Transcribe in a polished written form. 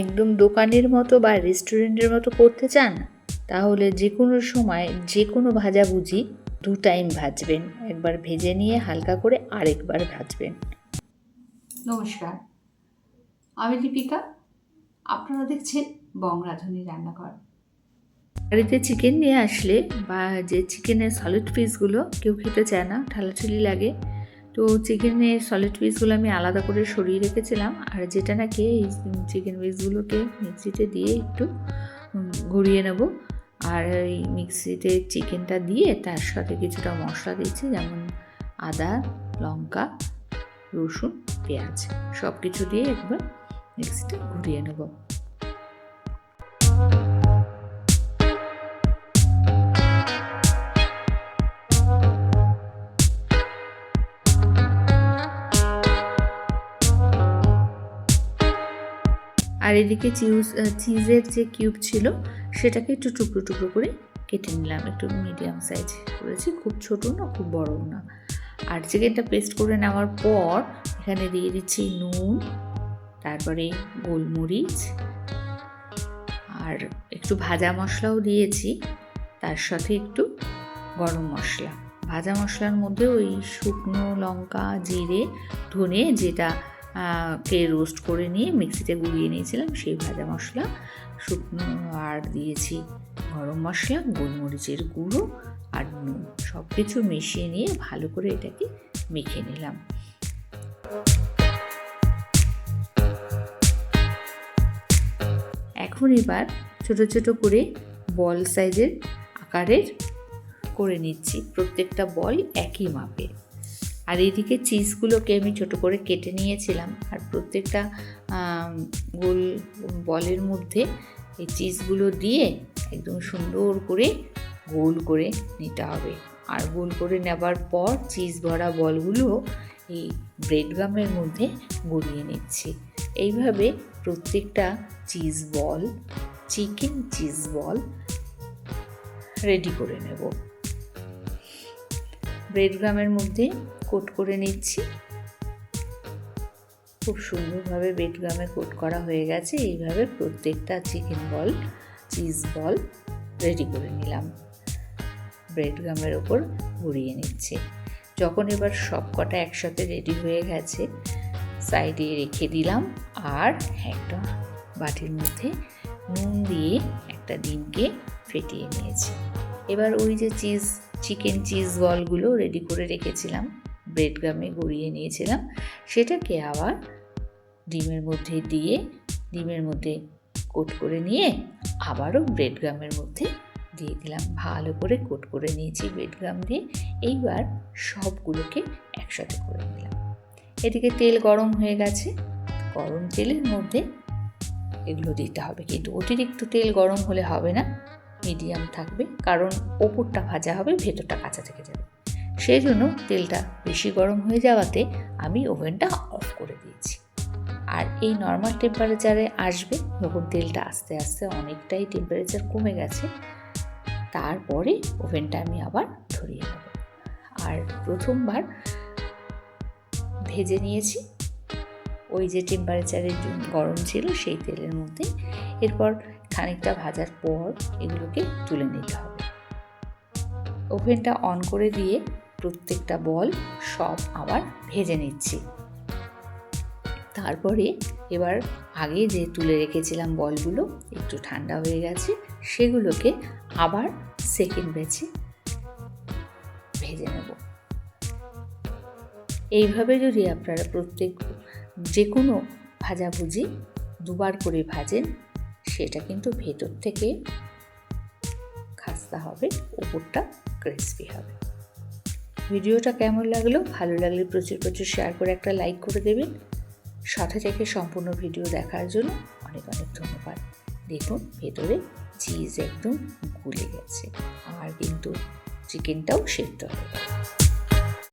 একদম দোকানের মতো বা রেস্টুরেন্টের মতো করতে চান, তাহলে যে কোনো সময় যে কোনো ভাজাভুজি 2 টাইম ভাজবেন। একবার ভেজে নিয়ে হালকা করে আরেকবার ভাজবেন। নমস্কার, আমি দীপিকা। আপনারা দেখছেন বং রাধুনী রান্নাঘর। বাড়িতে চিকেন নিয়ে আসলে বা যে চিকেনের সলিড পিসগুলো কেউ খেতে চায় না, ঠালাঠালি লাগে, তো চিকেনের সলিড পিসগুলো আমি আলাদা করে সরিয়ে রেখেছিলাম। আর যেটা নাকি এই চিকেন পিসগুলোকে মিক্সিতে দিয়ে একটু ঘুরিয়ে নেব। আর এই মিক্সিতে চিকেনটা দিয়ে তার সাথে কিছুটা মশলা দিচ্ছি, যেমন আদা, লঙ্কা, রসুন, পেঁয়াজ, সব কিছু দিয়ে একবার মিক্সিটা ঘুরিয়ে নেব। আর এদিকে চিজের যে কিউব ছিল সেটাকে একটু টুকরো টুকরো করে কেটে নিলাম। একটু মিডিয়াম সাইজ করেছি, খুব ছোটো না খুব বড়ও না। আর চিকেনটা পেস্ট করে নেওয়ার পর এখানে দিয়ে দিচ্ছি নুন, তারপরে গোলমরিচ, আর একটু ভাজা মশলাও দিয়েছি, তার সাথে একটু গরম মশলা। ভাজা মশলার মধ্যে ওই শুকনো লঙ্কা, জিরে, ধনে, যেটা কে রোস্ট করে নিয়ে মিক্সিতে গুঁড়িয়ে নিয়েছিলাম সেই ভাজা মশলা, শুকনো, আর দিয়েছি গরম মশলা, গোলমরিচের গুঁড়ো আর নুন, সব কিছু মিশিয়ে নিয়ে ভালো করে এটাকে মেখে নিলাম। এখন এবার ছোট ছোট করে বল সাইজের আকারের করে নিচ্ছি, প্রত্যেকটা বল একই মাপে। আর এদিকে চিজগুলোকে আমি ছোট করে কেটে নিয়েছিলাম, আর প্রত্যেকটা গোল বলের মধ্যে এই চিজগুলো দিয়ে একদম সুন্দর করে গোল করে নিতে হবে। আর গোল করে নেবার পর চিজ ভরা বলগুলো এই ব্রেড গামের মধ্যে গড়িয়ে নিচ্ছি। এইভাবে প্রত্যেকটা cheese ball, chicken cheese ball ready করে নেব। ব্রেড গামের মধ্যে কোট করে নিচ্ছি। খুব সুন্দরভাবে ব্রেড গামে কোট করা হয়ে গেছে। এইভাবে প্রত্যেকটা চিকেন বল, চিজ বল রেডি করে নিলাম, ব্রেড গামের ওপর ঘুরিয়ে নিচ্ছি। যখন এবার সব কটা একসাথে রেডি হয়ে গেছে, সাইডে রেখে দিলাম। আর একটা বাটির মধ্যে নুন দিয়ে একটা ডিমকে ফেটিয়ে নিয়েছি। এবার ওই যে চিকেন চিজ বলগুলো রেডি করে রেখেছিলাম, ব্রেড গামে গড়িয়ে নিয়েছিলাম, সেটাকে আবার ডিমের মধ্যে দিয়ে ডিমের মধ্যে কোট করে নিয়ে আবারও ব্রেড গামের মধ্যে দিয়ে দিলাম। ভালো করে কোট করে নিয়েছি ব্রেড গাম দিয়ে। এইবার সবগুলোকে একসাথে করে নিলাম। এদিকে তেল গরম হয়ে গেছে, গরম তেলের মধ্যে এগুলো দিতে হবে, কিন্তু অতিরিক্ত তেল গরম হলে হবে না, মিডিয়াম থাকবে, কারণ ওপরটা ভাজা হবে, ভেতরটা কাঁচা থেকে যাবে। সেই জন্য তেলটা বেশি গরম হয়ে যাওয়াতে আমি ওভেনটা অফ করে দিয়েছি। আর এই নর্মাল টেম্পারেচারে আসবে যখন তেলটা আস্তে আস্তে অনেকটাই টেম্পারেচার কমে গেছে, তারপরে ওভেনটা আমি আবার ধরিয়ে নেব। আর প্রথমবার ভেজে নিয়েছি ওই যে টেম্পারেচারে গরম ছিল সেই তেলের মধ্যে। এরপর খানিকটা ভাজার পর এগুলোকে তুলে নিতে হবে। ওভেনটা অন করে দিয়ে প্রত্যেকটা বল সব আবার ভেজে নিচ্ছি। তারপরে এবার আগে যে তুলে রেখেছিলাম বলগুলো একটু ঠান্ডা হয়ে গেছে, সেগুলোকে আবার সেকেন্ড ব্যাচে ভেজে নেব। এইভাবে যদি আপনারা যে কোনো ভাজাভুজি দুবার করে ভাজেন, সেটা কিন্তু ভেতর থেকে খাস্তা হবে, ওপরটা ক্রিসপি হবে। ভিডিওটা কেমন লাগলো? ভালো লাগলে প্রচুর প্রচুর শেয়ার করে একটা লাইক করে দেবেন। সাথে থেকে সম্পূর্ণ ভিডিও দেখার জন্য অনেক অনেক ধন্যবাদ। দেখুন ভেতরে চিজ একদম গুলে গেছে, আর কিন্তু চিকেনটাও সেদ্ধ হয়ে গেছে।